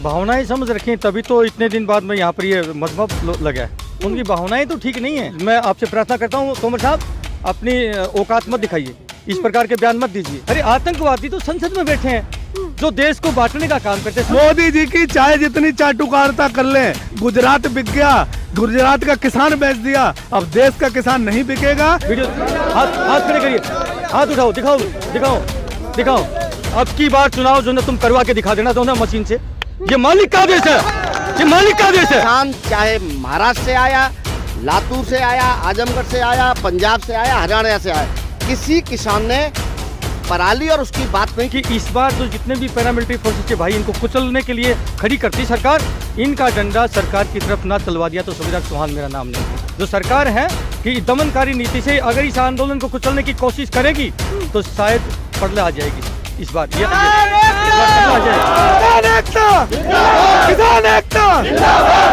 भावनाएं समझ रखें तभी तो इतने दिन बाद में यहाँ पर ये मजहब लगा है। उनकी भावनाएं तो ठीक नहीं है। मैं आपसे प्रार्थना करता हूँ तोमर साहब, अपनी औकात मत दिखाइए, इस प्रकार के बयान मत दीजिए। अरे आतंकवादी तो संसद में बैठे हैं जो देश को बांटने का काम करते हैं। मोदी जी की चाहे जितनी चाटुकारिता कर ले, गुजरात बिक गया, गुजरात का किसान बेच दिया, अब देश का किसान नहीं बिकेगा। वीडियो हाथ खड़े करिए, हाथ उठाओ, दिखाओ दिखाओ दिखाओ। अब की बार चुनाव जो ना तुम करवा के दिखा देना तो ना मशीन से। ये मालिक का देश है, ये मालिक का देश है। किसान चाहे महाराष्ट्र से आया, लातूर से आया, आजमगढ़ से आया, पंजाब से आया, हरियाणा से आया, किसी किसान ने पराली और उसकी बात नहीं कि इस बार जो जितने भी पैरामिलिट्री फोर्सेस के भाई इनको कुचलने के लिए खड़ी करती सरकार, इनका डंडा सरकार की तरफ ना चलवा दिया तो सुविधा चौहान मेरा नाम नहीं। जो सरकार है कि दमनकारी नीति से अगर इस आंदोलन को कुचलने की कोशिश करेगी तो शायद पड़ले आ जाएगी इस बार। ये किसान एकता,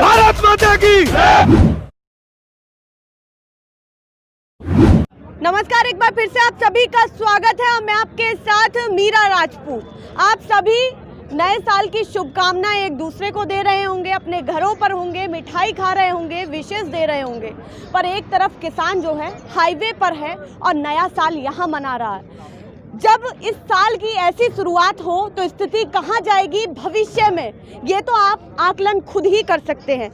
भारत माता की। नमस्कार, एक बार फिर से आप सभी का स्वागत है। मैं आपके साथ मीरा राजपूत। आप सभी नए साल की शुभकामनाएं एक दूसरे को दे रहे होंगे, अपने घरों पर होंगे, मिठाई खा रहे होंगे, विशेष दे रहे होंगे, पर एक तरफ किसान जो है हाईवे पर है और नया साल यहाँ मना रहा है। जब इस साल की ऐसी शुरुआत हो तो स्थिति कहाँ जाएगी भविष्य में, ये तो आप आकलन खुद ही कर सकते हैं।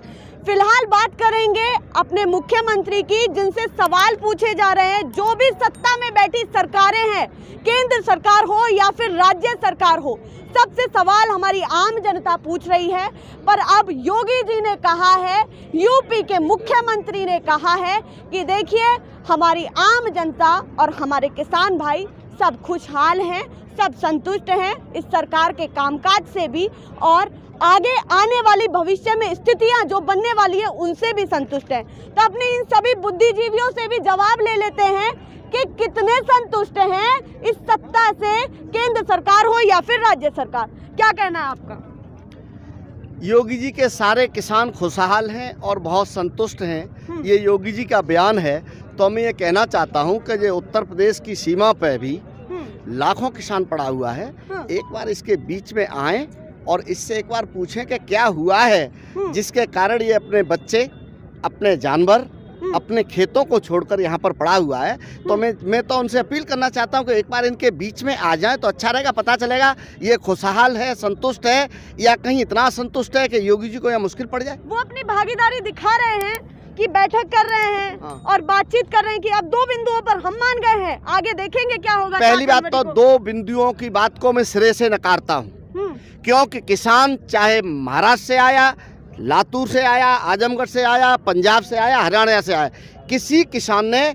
फिलहाल बात करेंगे अपने मुख्यमंत्री की, जिनसे सवाल पूछे जा रहे हैं। जो भी सत्ता में बैठी सरकारें हैं, केंद्र सरकार हो या फिर राज्य सरकार हो, सबसे सवाल हमारी आम जनता पूछ रही है। पर अब योगी जी ने कहा है, यूपी के मुख्यमंत्री ने कहा है कि देखिए हमारी आम जनता और हमारे किसान भाई सब खुशहाल हैं, सब संतुष्ट हैं इस सरकार के कामकाज से भी, और आगे आने वाली भविष्य में स्थितियां जो बनने वाली है उनसे भी संतुष्ट हैं। तो अपने इन सभी बुद्धिजीवियों से भी जवाब ले लेते हैं कि कितने संतुष्ट हैं इस सत्ता से, केंद्र सरकार हो या फिर राज्य सरकार। क्या कहना है आपका? योगी जी के सारे किसान खुशहाल हैं और बहुत संतुष्ट हैं, ये योगी जी का बयान है। तो मैं ये कहना चाहता हूँ कि जो उत्तर प्रदेश की सीमा पर भी लाखों किसान पड़ा हुआ है, एक बार इसके बीच में आए और इससे एक बार पूछें कि क्या हुआ है जिसके कारण ये अपने बच्चे, अपने जानवर, अपने खेतों को छोड़कर यहाँ पर पड़ा हुआ है। तो मैं तो उनसे अपील करना चाहता हूँ कि एक बार इनके बीच में आ जाए तो अच्छा रहेगा, पता चलेगा ये खुशहाल है, संतुष्ट है या कहीं इतना संतुष्ट है कि योगी जी को यहाँ मुश्किल पड़ जाए। वो अपनी भागीदारी दिखा रहे हैं कि बैठक कर रहे हैं और बातचीत कर रहे हैं कि अब 2 बिंदुओं पर हम मान गए हैं, आगे देखेंगे क्या होगा। पहली बात तो 2 बिंदुओं की बात को मैं सिरे से नकारता हूँ, क्योंकि किसान चाहे महाराष्ट्र से आया, लातूर से आया, आजमगढ़ से आया, पंजाब से आया, हरियाणा से आया, किसी किसान ने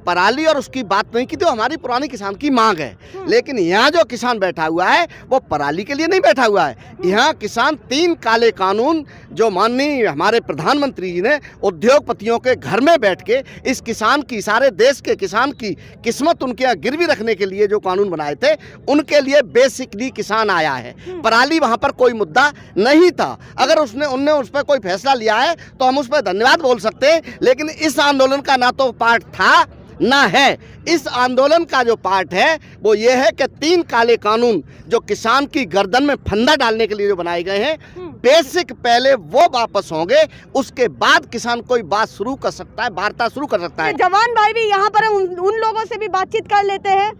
पराली और उसकी बात नहीं की। तो हमारी पुरानी किसान की मांग है। लेकिन यहाँ जो किसान बैठा हुआ है वो पराली के लिए नहीं बैठा हुआ है। यहाँ किसान 3 काले कानून जो माननीय हमारे प्रधानमंत्री जी ने उद्योगपतियों के घर में बैठ के इस किसान की, सारे देश के किसान की किस्मत उनके यहाँ गिरवी रखने के लिए जो कानून बनाए थे, उनके लिए बेसिकली किसान आया है। पराली वहाँ पर कोई मुद्दा नहीं था। अगर उनने उस पर कोई फैसला लिया है तो हम उस पर धन्यवाद बोल सकते हैं, लेकिन इस आंदोलन का ना तो पार्ट था ना है। इस आंदोलन का जो पार्ट है वो ये है कि 3 काले कानून जो किसान की गर्दन में फंदा डालने के लिए जो बनाए गए हैं, बेसिक पहले वो वापस होंगे, उसके बाद किसान कोई बात शुरू कर सकता है, वार्ता शुरू कर सकता है। जवान भाई भी यहाँ पर उन लोगों से भी बातचीत कर लेते हैं।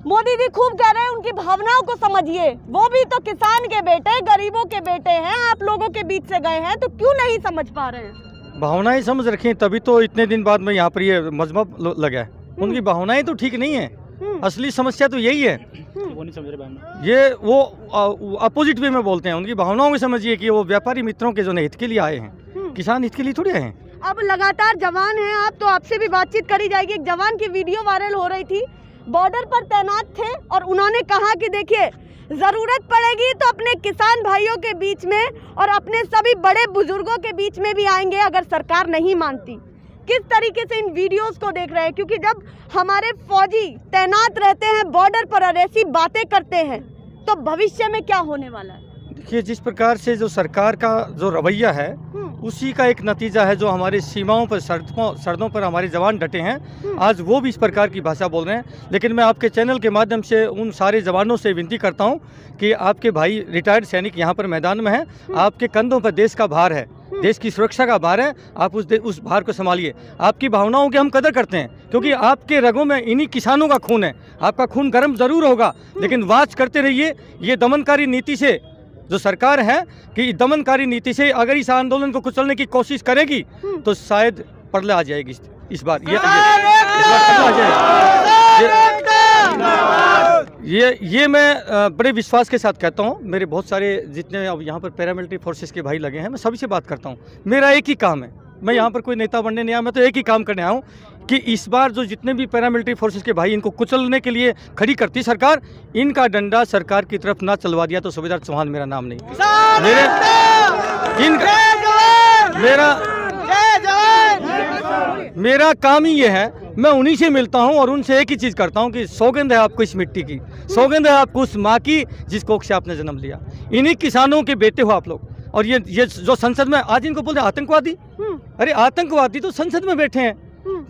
मोदी जी खूब कह रहे हैं उनकी भावनाओं को समझिए, वो भी तो किसान के बेटे, गरीबों के बेटे हैं, आप लोगों के बीच से गए हैं, तो क्यों नहीं समझ पा रहे हैं? भावनाएं समझ रखें तभी तो इतने दिन बाद में यहाँ पर ये मजहब लगा है। उनकी भावनाएं तो ठीक नहीं है। असली समस्या तो यही है। वो नहीं समझ रहे, ये वो अपोजिट वे में बोलते हैं। उनकी भावनाओं में समझिए कि वो व्यापारी मित्रों के जो हित के लिए आए हैं, किसान हित के लिए थोड़े आए हैं। अब लगातार जवान हैं आप, तो आपसे भी बातचीत करी जाएगी। एक जवान की वीडियो वायरल हो रही थी, बॉर्डर पर तैनात थे और उन्होंने कहा कि देखिए जरूरत पड़ेगी तो अपने किसान भाइयों के बीच में और अपने सभी बड़े बुजुर्गों के बीच में भी आएंगे अगर सरकार नहीं मानती। किस तरीके से इन वीडियोस को देख रहे हैं, क्योंकि जब हमारे फौजी तैनात रहते हैं बॉर्डर पर और ऐसी बातें करते हैं तो भविष्य में क्या होने वाला है? देखिए, जिस प्रकार से जो सरकार का जो रवैया है उसी का एक नतीजा है जो हमारे सीमाओं पर सरहदों पर हमारे जवान डटे हैं। आज वो भी इस प्रकार की भाषा बोल रहे हैं। लेकिन मैं आपके चैनल के माध्यम से उन सारे जवानों से विनती करता हूं कि आपके भाई रिटायर्ड सैनिक यहां पर मैदान में हैं, आपके कंधों पर देश का भार है, देश की सुरक्षा का भार है, आप उस भार को संभालिए। आपकी भावनाओं की हम कदर करते हैं क्योंकि आपके रगों में इन्हीं किसानों का खून है। आपका खून गर्म जरूर होगा, लेकिन वाच करते रहिए। ये दमनकारी नीति से जो सरकार है कि दमनकारी नीति से अगर इस आंदोलन को कुचलने की कोशिश करेगी तो शायद पड़ले आ जाएगी इस बार। इस बार ये मैं बड़े विश्वास के साथ कहता हूँ। मेरे बहुत सारे जितने अब यहाँ पर पैरामिलिट्री फोर्सेस के भाई लगे हैं, मैं सभी से बात करता हूँ। मेरा एक ही काम है, मैं यहाँ पर कोई नेता बनने नहीं आया, मैं तो एक ही काम करने आया हूँ कि इस बार जो जितने भी पैरामिलिट्री फोर्सेस के भाई इनको कुचलने के लिए खड़ी करती सरकार, इनका डंडा सरकार की तरफ ना चलवा दिया तो सूबेदार चौहान मेरा नाम नहीं। मेरा काम ही ये है, मैं उन्हीं से मिलता हूं और उनसे एक ही चीज़ करता हूं कि सौगंध है आपको इस मिट्टी की, सौगंध है आपको उस माँ की जिस कोख से आपने जन्म लिया। इन्हीं किसानों के बेटे हो आप लोग। और ये जो संसद में आज इनको बोलते हैं आतंकवादी, अरे आतंकवादी तो संसद में बैठे हैं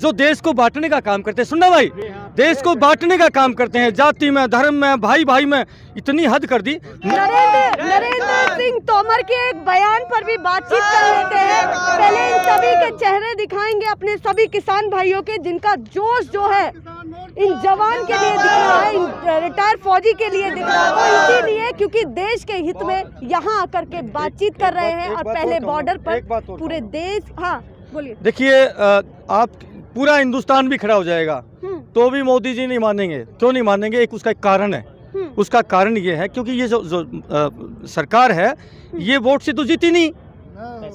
जो देश को बांटने का काम करते हैं। सुनना भाई, देश को बांटने का काम करते हैं, जाति में, धर्म में, भाई भाई में इतनी हद कर दी। नरेंद्र सिंह तोमर के एक बयान पर भी बातचीत कर लेते हैं। पहले इन सभी के चेहरे दिखाएंगे, अपने सभी किसान भाइयों के, जिनका जोश जो है इन जवान के लिए दिख रहा है, इन रिटायर्ड फौजी के लिए दिख रहा है। वो इसीलिए क्योंकि देश के हित में यहाँ आकर के बातचीत कर रहे हैं और पहले बॉर्डर पर पूरे देश। हाँ बोलिए। देखिए, आप पूरा हिंदुस्तान भी खड़ा हो जाएगा तो भी मोदी जी नहीं मानेंगे। क्यों नहीं मानेंगे? एक उसका एक कारण है। उसका कारण ये है क्योंकि ये जो सरकार है ये वोट से तो जीती नहीं,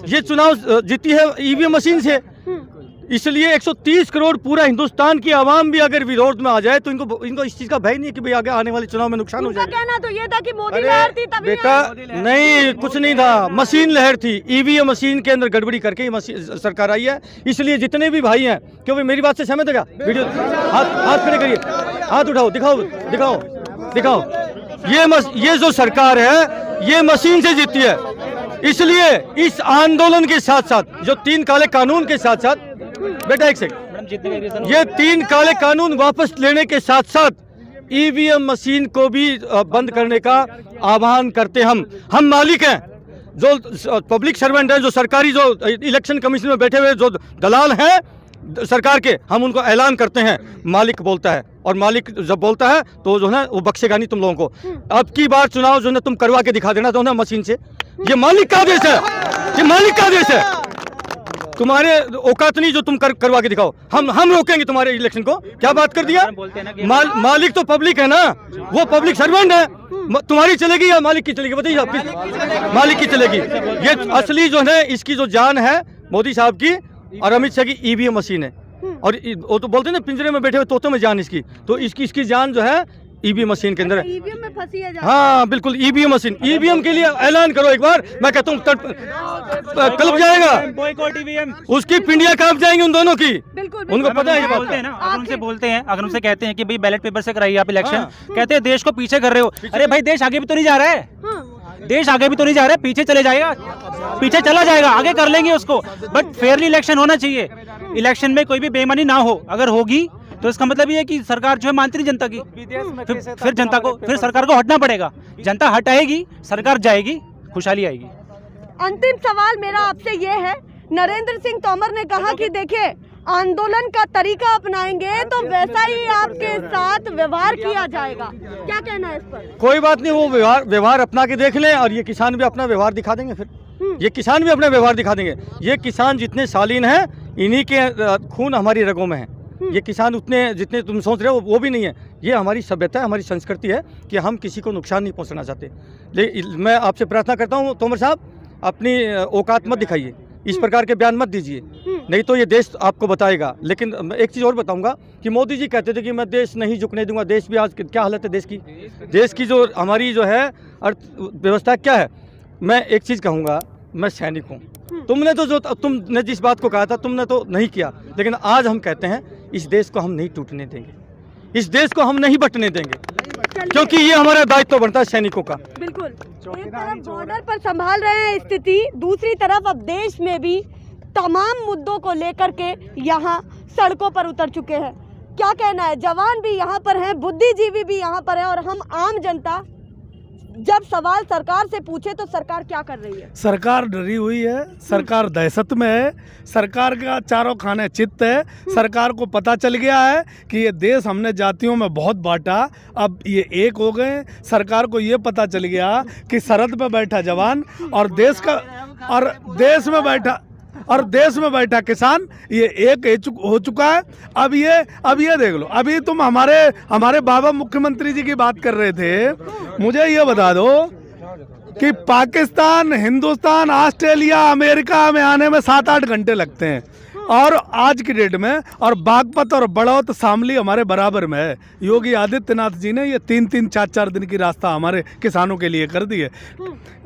ये चुनाव जीती है ईवीएम मशीन से। इसलिए 130 करोड़ पूरा हिंदुस्तान की आवाम भी अगर विरोध में आ जाए तो इनको इस चीज का भय नहीं है कि भाई आगे आने वाले चुनाव में नुकसान हो जाएगा। कहना तो ये था कि मोदी लहर थी तभी। बेटा नहीं, कुछ नहीं था, मशीन लहर थी। ईवीएम मशीन के अंदर गड़बड़ी करके सरकार आई है। इसलिए जितने भी भाई हैं, क्यों भाई मेरी बात से सहमत है क्या? वीडियो हाथ खड़े करिए, हाथ उठाओ, दिखाओ। ये जो सरकार है ये मशीन से जीती है। इसलिए इस आंदोलन के साथ साथ जो 3 काले कानून के साथ साथ, बेटा एक सेकंड, ये 3 काले कानून वापस लेने के साथ साथ ईवीएम मशीन को भी बंद करने का आह्वान करते। हम मालिक हैं, जो पब्लिक सर्वेंट हैं, जो सरकारी जो इलेक्शन कमीशन में बैठे हुए जो दलाल हैं सरकार के, हम उनको ऐलान करते हैं। मालिक बोलता है और मालिक जब बोलता है तो जो है ना वो बख्शेगा नहीं तुम लोगों को। अब की बार चुनाव जो है तुम करवा के दिखा देना तो ना मशीन से। ये मालिक का आदेश है, ये मालिक का आदेश है। तुम्हारे औकात नहीं जो तुम करवा के दिखाओ। हम रोकेंगे तुम्हारे इलेक्शन को। क्या बात कर दिया? मालिक तो पब्लिक है ना, वो पब्लिक सर्वेंट है। तुम्हारी चलेगी या मालिक की चलेगी? बताइए आप। मालिक की चलेगी। ये असली जो है इसकी जो जान है मोदी साहब की और अमित शाह की ईवीएम मशीन है। और वो तो बोलते हैं ना पिंजरे में बैठे हुए तोतों में जान इसकी, तो इसकी जान जो है ईवीएम मशीन के अंदर है। ईवीएम में फंसी है। हाँ बिल्कुल, ईवीएम मशीन। ईवीएम के लिए ऐलान करो एक बार, मैं कहता हूँ कल्प जाएगा, बॉयकॉट ईवीएम। उसकी पिंडियां कांप जाएंगी उन दोनों की। बिल्कुल, उनको पता है ये बात। अगर उनसे कहते हैं कि भाई बैलेट पेपर से कराइए आप इलेक्शन, कहते हैं देश को पीछे कर रहे हो। अरे भाई देश आगे भी तो नहीं जा रहा है, देश आगे भी तो नहीं जा रहा है, पीछे चले जाएगा, पीछे चला जाएगा। आगे कर लेंगे उसको, बट फेयरली इलेक्शन होना चाहिए। इलेक्शन में कोई भी बेईमानी ना हो। अगर होगी तो इसका मतलब ये है कि सरकार जो है मानती नहीं जनता की। फिर जनता को, फिर सरकार को हटना पड़ेगा। जनता हटाएगी, सरकार जाएगी, खुशहाली आएगी। अंतिम सवाल मेरा आपसे ये है, नरेंद्र सिंह तोमर ने कहा कि देखिए आंदोलन का तरीका अपनाएंगे तो वैसा ही आपके साथ व्यवहार किया जाएगा। क्या कहना है इस पर? कोई बात नहीं, वो व्यवहार अपना के देख लें और ये किसान भी अपना व्यवहार दिखा देंगे। फिर ये किसान भी अपना व्यवहार दिखा देंगे। ये किसान जितने शालीन हैं, इन्हीं के खून हमारी रगों में है। ये किसान उतने जितने तुम सोच रहे हो वो भी नहीं है। ये हमारी सभ्यता है, हमारी संस्कृति है कि हम किसी को नुकसान नहीं पहुंचाना चाहते। लेकिन मैं आपसे प्रार्थना करता हूं तोमर साहब, अपनी औकात मत दिखाइए, इस प्रकार के बयान मत दीजिए, नहीं तो ये देश आपको बताएगा। लेकिन एक चीज़ और बताऊंगा कि मोदी जी कहते थे कि मैं देश नहीं झुकने दूंगा। देश भी आज क्या हालत है देश की जो हमारी जो है अर्थव्यवस्था क्या है। मैं एक चीज़ कहूँगा, मैं सैनिक हूँ। तुमने जिस बात को कहा था तुमने तो नहीं किया, लेकिन आज हम कहते हैं इस देश को हम नहीं टूटने देंगे, इस देश को हम नहीं बंटने देंगे। क्योंकि ये हमारा दायित्व बनता है सैनिकों का। बिल्कुल, एक तरफ बॉर्डर पर संभाल रहे हैं स्थिति, दूसरी तरफ अब देश में भी तमाम मुद्दों को लेकर के यहाँ सड़कों पर उतर चुके हैं। क्या कहना है, जवान भी यहाँ पर हैं, बुद्धिजीवी भी यहाँ पर है, और हम आम जनता जब सवाल सरकार से पूछे तो सरकार क्या कर रही है? सरकार डरी हुई है, सरकार दहशत में है, सरकार का चारों खाने चित्त है। सरकार को पता चल गया है कि ये देश हमने जातियों में बहुत बांटा, अब ये एक हो गए। सरकार को ये पता चल गया कि सरहद पे बैठा जवान और देश में बैठा किसान ये एक हो चुका है। अब ये देख लो, अभी तुम हमारे बाबा मुख्यमंत्री जी की बात कर रहे थे। मुझे ये बता दो कि पाकिस्तान, हिंदुस्तान, ऑस्ट्रेलिया, अमेरिका में आने में 7-8 घंटे लगते हैं, और आज की डेट में और बागपत और बड़ौत, शामली हमारे बराबर में है। योगी आदित्यनाथ जी ने ये 3-3, 4-4 दिन की रास्ता हमारे किसानों के लिए कर दी है।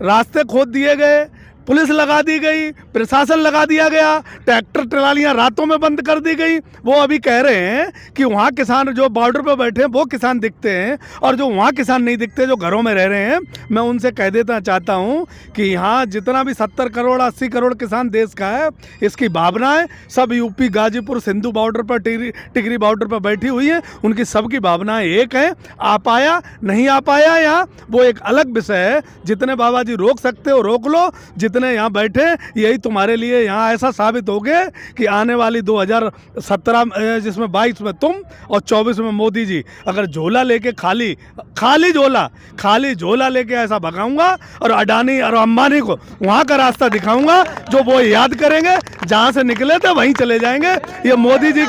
रास्ते खोद दिए गए, पुलिस लगा दी गई, प्रशासन लगा दिया गया, ट्रैक्टर ट्रालियां रातों में बंद कर दी गई। वो अभी कह रहे हैं कि वहाँ किसान जो बॉर्डर पर बैठे हैं वो किसान दिखते हैं, और जो वहाँ किसान नहीं दिखते जो घरों में रह रहे हैं। मैं उनसे कह देना चाहता हूँ कि यहाँ जितना भी 70 करोड़ 80 करोड़ किसान देश का है, इसकी भावनाएं सब यूपी, गाजीपुर, सिंधु बॉर्डर पर, टिकरी बॉर्डर पर बैठी हुई हैं। उनकी सबकी भावनाएं एक हैं। आ पाया नहीं आ पाया यहाँ वो एक अलग विषय है। जितने बाबा जी रोक सकते हो रोक लो, जितने यहाँ बैठे यही तुम्हारे लिए यहाँ ऐसा साबित हो गए कि आने वाली 2017 जिसमें 22 में तुम और 24 में मोदी जी, अगर झोला लेके खाली झोला लेके ऐसा भगाऊंगा, और अडानी और अंबानी को वहाँ का रास्ता दिखाऊंगा जो वो याद करेंगे, जहाँ से निकले थे वहीं चले जाएंगे। ये मोदी जी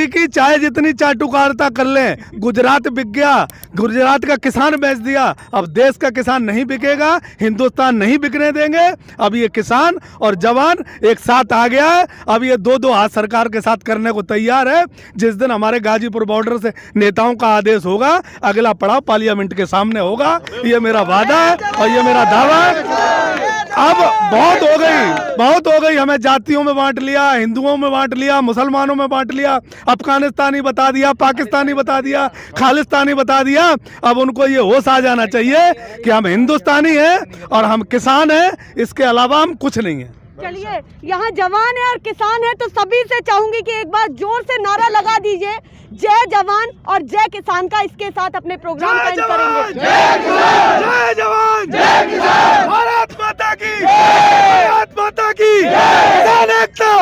की चाहे जितनी चाटुकारिता कर लें, गुजरात बिक गया, गुजरात का किसान बेच दिया, अब देश का किसान नहीं बिकेगा, हिंदुस्तान नहीं बिकने देंगे। अब ये किसान और जवान एक साथ आ गया है। अब ये 2-2 हाथ सरकार के साथ करने को तैयार है। जिस दिन हमारे गाजीपुर बॉर्डर से नेताओं का आदेश होगा, अगला पड़ाव पार्लियामेंट के सामने होगा। ये मेरा वादा है और ये मेरा दावा है। अब बहुत हो गई, हमें जातियों में बांट लिया, हिंदुओं में बांट लिया, मुसलमानों में बांट लिया, अफगानिस्तानी बता दिया, पाकिस्तानी बता दिया, खालिस्तानी बता दिया। अब उनको ये होश आ जाना चाहिए कि हम हिंदुस्तानी हैं और हम किसान हैं, इसके अलावा हम कुछ नहीं है। चलिए, यहाँ जवान है और किसान है, तो सभी से चाहूंगी कि एक बार जोर से नारा लगा दीजिए, जय जवान और जय किसान का। इसके साथ अपने प्रोग्राम का एंड करेंगे। जय जवान, जय किसान, भारत माता की, भारत माता की, किसान एकता,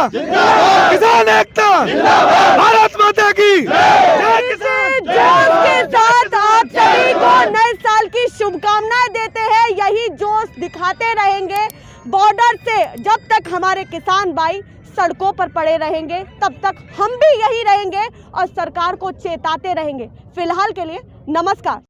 भारत माता की, जय किसान। जोश के साथ आप सभी को नए साल की शुभकामनाएं देते हैं। यही जोश दिखाते रहेंगे बॉर्डर से, जब तक हमारे किसान भाई सड़कों पर पड़े रहेंगे तब तक हम भी यही रहेंगे और सरकार को चेताते रहेंगे। फिलहाल के लिए नमस्कार।